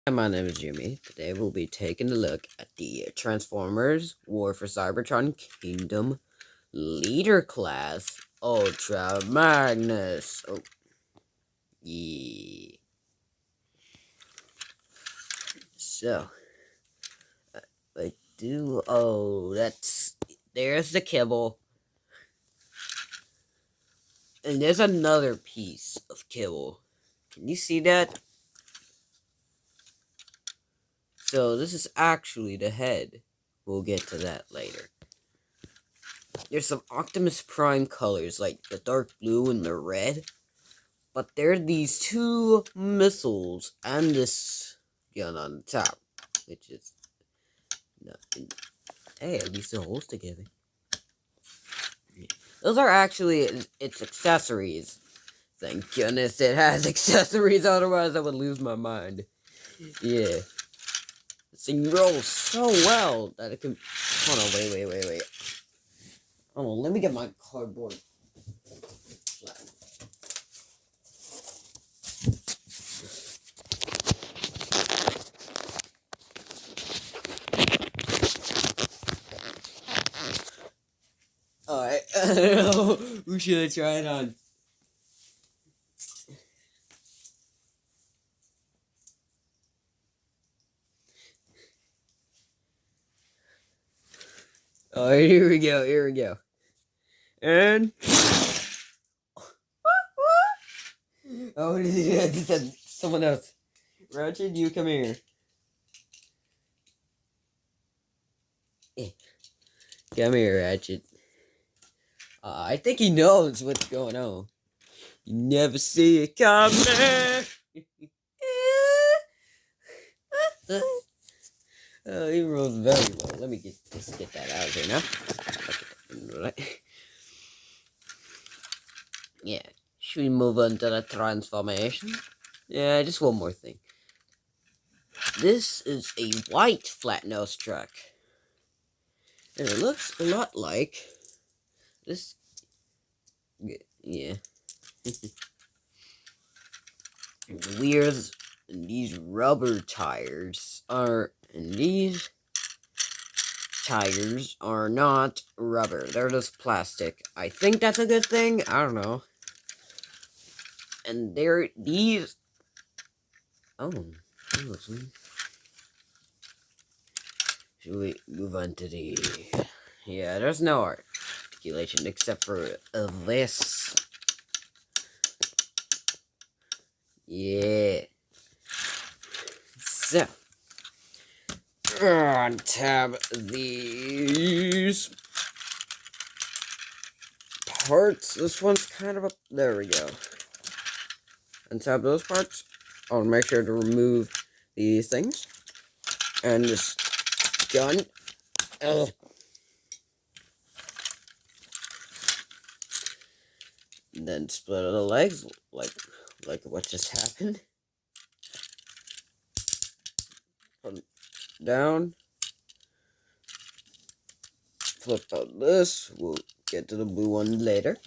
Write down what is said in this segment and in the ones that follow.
Hi, my name is Jimmy. Today we'll be taking a look at the Transformers War for Cybertron Kingdom Leader Class Ultra Magnus. Oh, yeah. So, I do. Oh, there's the kibble. And there's another piece of kibble. Can you see that? So, this is actually the head. We'll get to that later. There's some Optimus Prime colors, like the dark blue and the red. But there are these two missiles and this gun on the top, which is nothing. Hey, at least it holds together. Those are actually its accessories. Thank goodness it has accessories, otherwise I would lose my mind. Yeah. This thing rolls so well that it can... Hold on, wait. Oh, let me get my cardboard. Alright, I don't know. Who should I try it on? Oh, here we go. And... Oh, what is he? I just said someone else. Ratchet, you come here. Come here, Ratchet. I think he knows what's going on. You never see it coming. He rolls very well. Let me just get that out of here now. Okay. Yeah. Should we move on to the transformation? Yeah, just one more thing. This is a white flat nose truck. And it looks a lot like this. Yeah. The wheels and these rubber tires are, and these tires are not rubber. They're just plastic. I think that's a good thing. I don't know. And these. Oh. Should we move on to the... Yeah, there's no articulation except for this. Yeah. So, untab these parts. This one's kind of up. There we go. Untab those parts. I'll make sure to remove these things. And this gun. And then split the legs, like what just happened. Put them down. Flip out this. We'll get to the blue one later.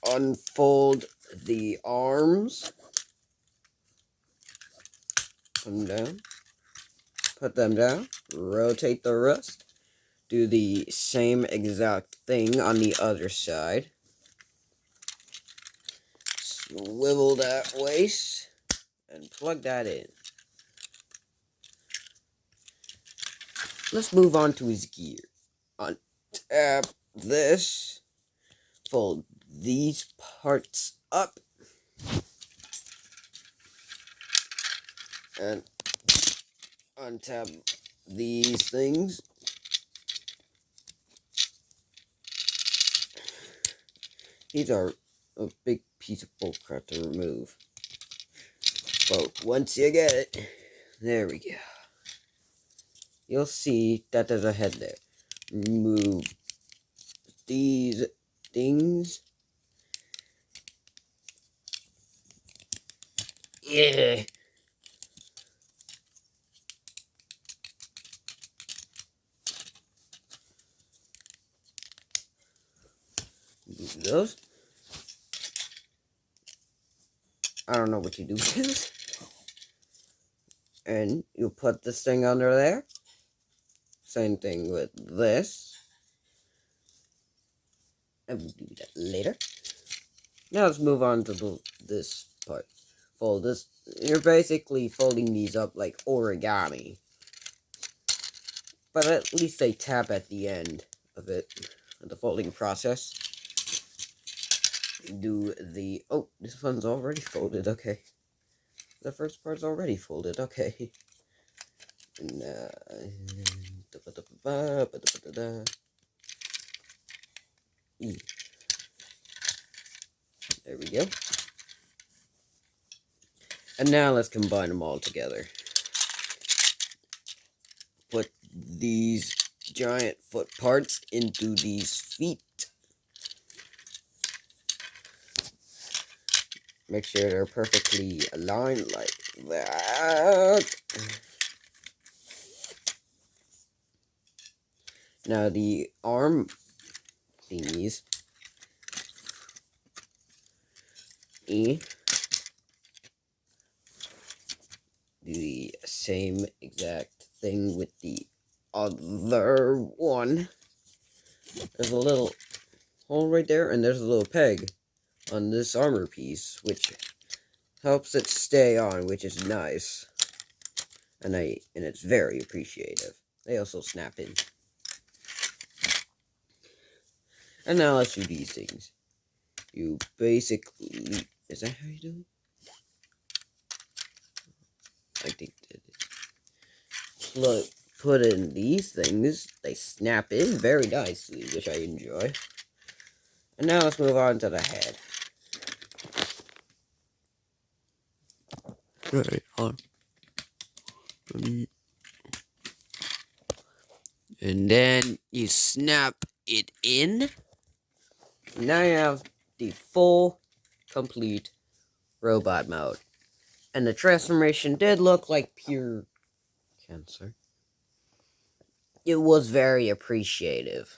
Unfold the arms. Put them down. Put them down. Rotate the rest. Do the same exact thing on the other side. Swivel that waist. And plug that in. Let's move on to his gear. Untap this. Fold these parts up. And untap these things. These are a big piece of bullcrap to remove. But once you get it, there we go. You'll see that there's a head there. Remove these things. Yeah. Move those. I don't know what you do with this. And you put this thing under there. Same thing with this. I will do that later. Now let's move on to this part. Fold this. You're basically folding these up like origami. But at least they tap at the end of it. The folding process. Do the... Oh, this one's already folded. Okay. The first part's already folded. Okay. And, there we go. And now let's combine them all together. Put these giant foot parts into these feet. Make sure they're perfectly aligned like that. Now the arm thingies. Do the same exact thing with the other one. There's a little hole right there, and there's a little peg on this armor piece, which helps it stay on, which is nice. And it's very appreciative. They also snap in. And now let's do these things. You basically... Is that how you do it? I think that put in these things. They snap in very nicely, which I enjoy. And now let's move on to the head. Right on. And then you snap it in. Now you have the full, complete robot mode. And the transformation did look like pure cancer. It was very appreciative.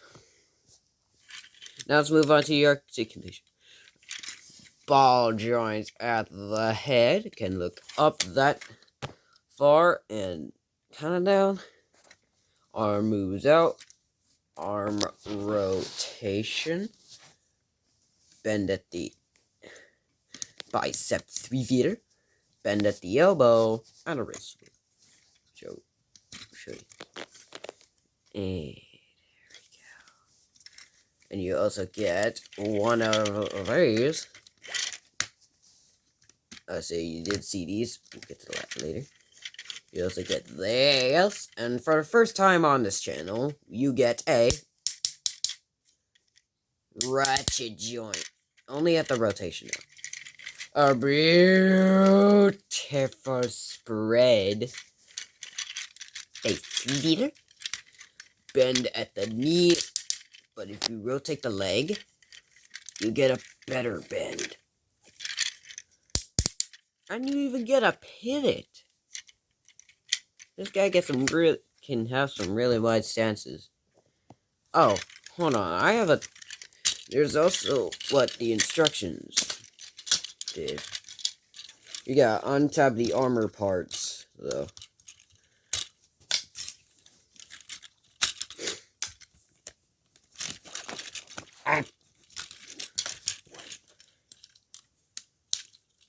Now let's move on to your articulation. Ball joints at the head can look up that far and kind of down. Arm moves out. Arm rotation. Bend at the bicep 3-feeder. Bend at the elbow. And a wrist. Show you. And there we go. And you also get one of these. So you did see these. We'll get to that later. You also get this. And for the first time on this channel, you get a ratchet joint. Only at the rotation now. A beautiful spread. A 3-feeder. Bend at the knee. But if you rotate the leg, you get a better bend. And you even get a pivot. This guy can have some really wide stances. Oh, hold on. There's also what the instructions did. You gotta untap the armor parts, though.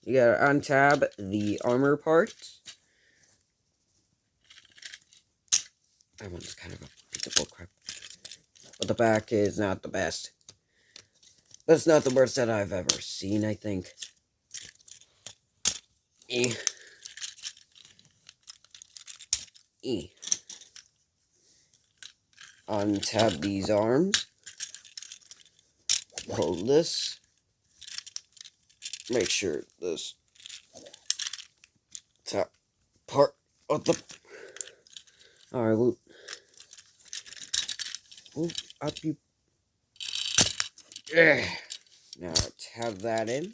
You gotta untab the armor parts. That one's kind of a piece of bullcrap. But the back is not the best. But it's not the worst that I've ever seen, I think. Untab these arms. Hold this. Make sure this top part of the... Alright, we'll up you... Now tab that in.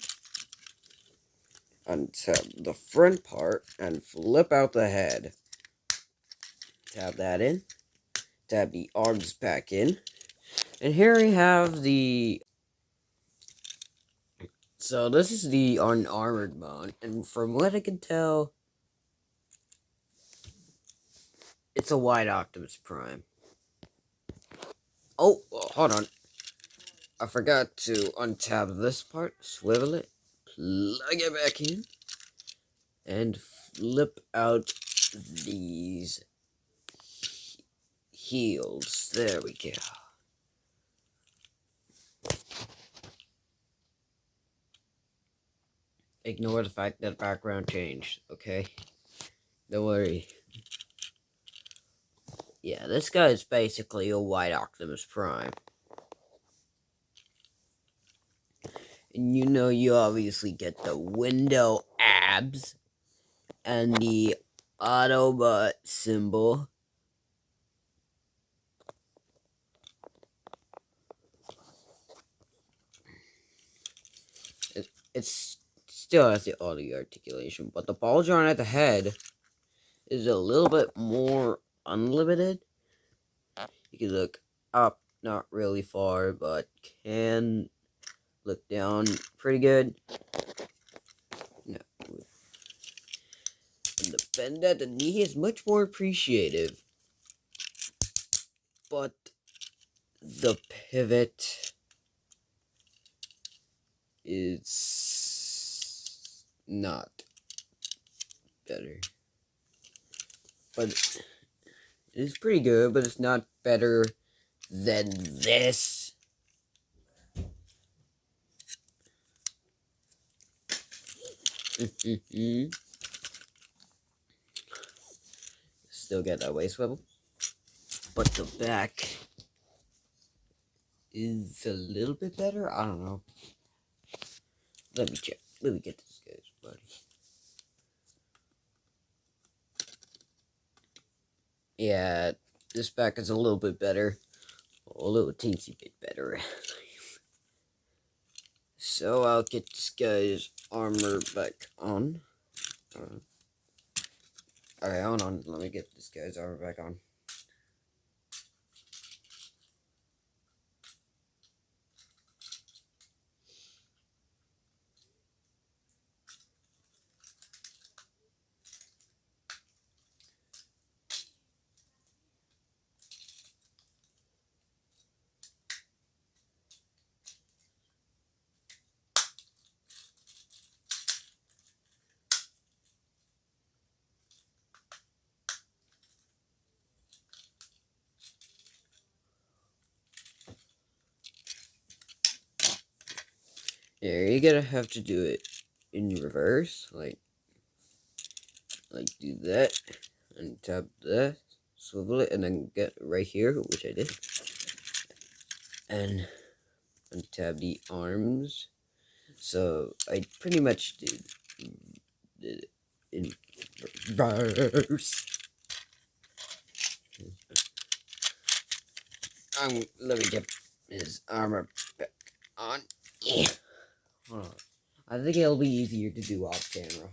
Untap the front part and flip out the head. Tab that in. Tab the arms back in. And here we have the... So this is the unarmored mode, and from what I can tell, It's a white Optimus Prime. Oh, hold on. I forgot to untab this part, swivel it, plug it back in, and flip out these heels. There we go. Ignore the fact that the background changed, okay? Don't worry. Yeah, this guy is basically a white Optimus Prime. And you know you obviously get the window abs and the Autobot symbol. It still has the audio articulation, but the ball joint at the head is a little bit more unlimited. You can look up, not really far, but can look down pretty good. No. And the bend at the knee is much more appreciative, but the pivot is not better. But it is pretty good, but it's not better than this. Still get that waist swivel, but the back is a little bit better. I don't know. Let me check. Let me get this guy's body. Yeah, this back is a little bit better. A little teensy bit better. So I'll get this guy's armor back on. Alright, hold on. Let me get this guy's armor back on. Yeah, you're gonna have to do it in reverse, like do that, and tap that, swivel it, and then get right here, which I did, and untap the arms. So I pretty much did it in reverse. Let me get his armor back on. Yeah. Hold on. I think it'll be easier to do off camera.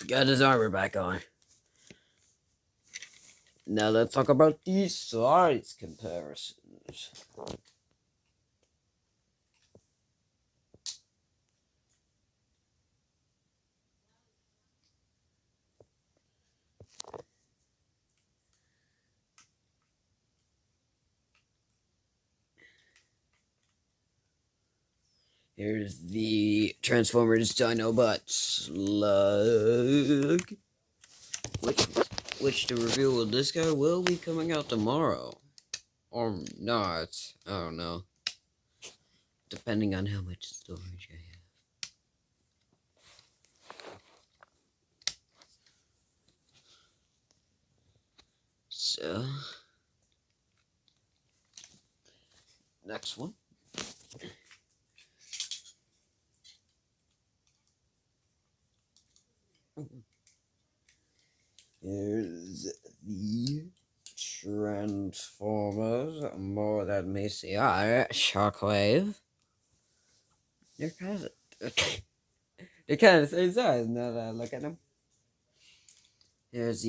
Got his armor back on. Now let's talk about these size comparisons. Here's the Transformers Dinobot Slug. Which the review of this guy will be coming out tomorrow. Or not. I don't know. Depending on how much storage I have. So, next one. Here's the Transformers, more than meets the eye, Shockwave. They're kind of they're kind of the same size now that I look at them. Here's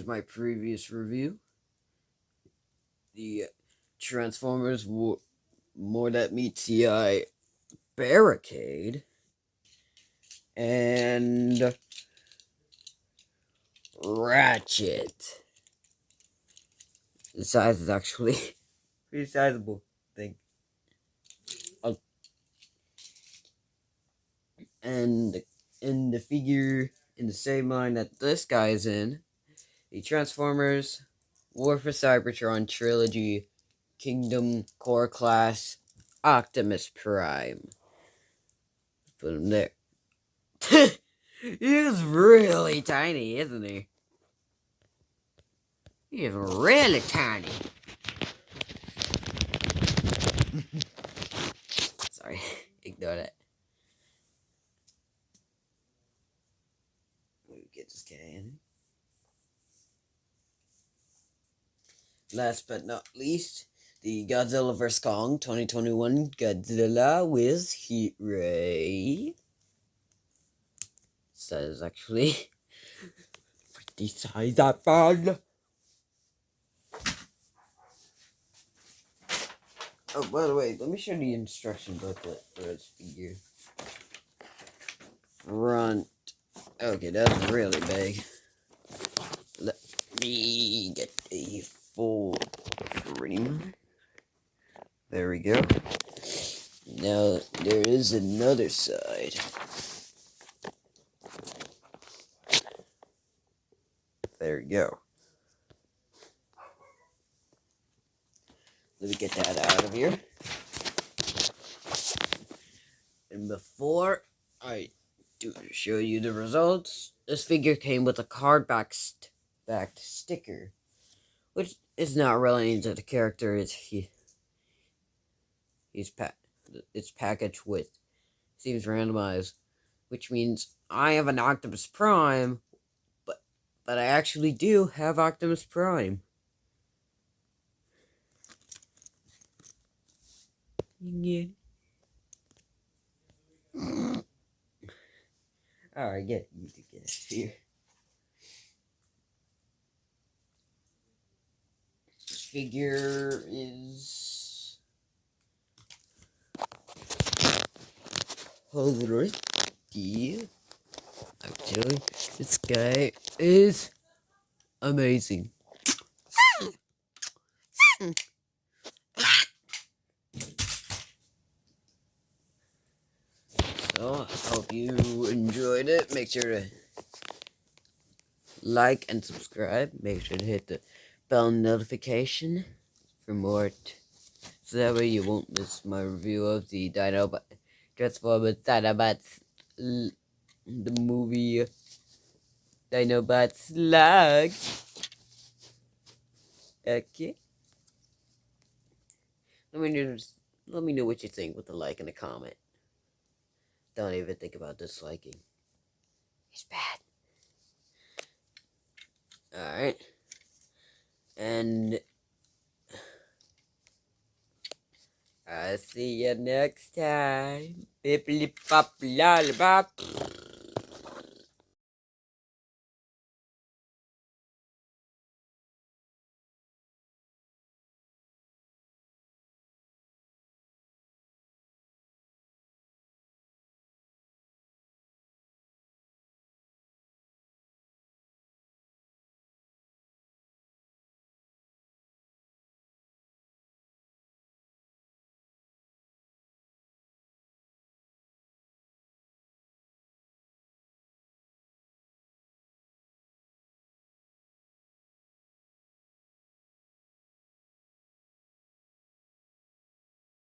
my previous review. The Transformers more that meets the eye, Barricade, and Ratchet. The size is actually pretty sizable, I think. And in the figure, in the same line that this guy is in, the Transformers War for Cybertron Trilogy Kingdom Core Class Optimus Prime. Put him there. He's really tiny, isn't he? He's really tiny. Sorry, ignore that. We'll get this guy in. Last but not least, the Godzilla vs. Kong 2021 Godzilla with Heat Ray. That is actually pretty sizable. Oh, by the way, let me show the instruction booklet for this figure. Front. Okay, that's really big. Let me get a full frame. There we go. Now, there is another side. There we go. Let me get that out of here. And before I do show you the results, this figure came with a card-backed sticker, which is not relating to the character. It's packaged with seems randomized, which means I have an Optimus Prime, but I actually do have Optimus Prime. Yeah. Alright, you to get it here. This figure is Holricky. Actually, this guy is amazing. So, I hope you enjoyed it. Make sure to like and subscribe. Make sure to hit the bell notification for more, so that way you won't miss my review of the Transformers Dinobots, the movie Dinobot Slug. Okay. Let me know what you think with a like and a comment. Don't even think about disliking. It's bad. Alright. And I'll see you next time. Bippity bop lollipop.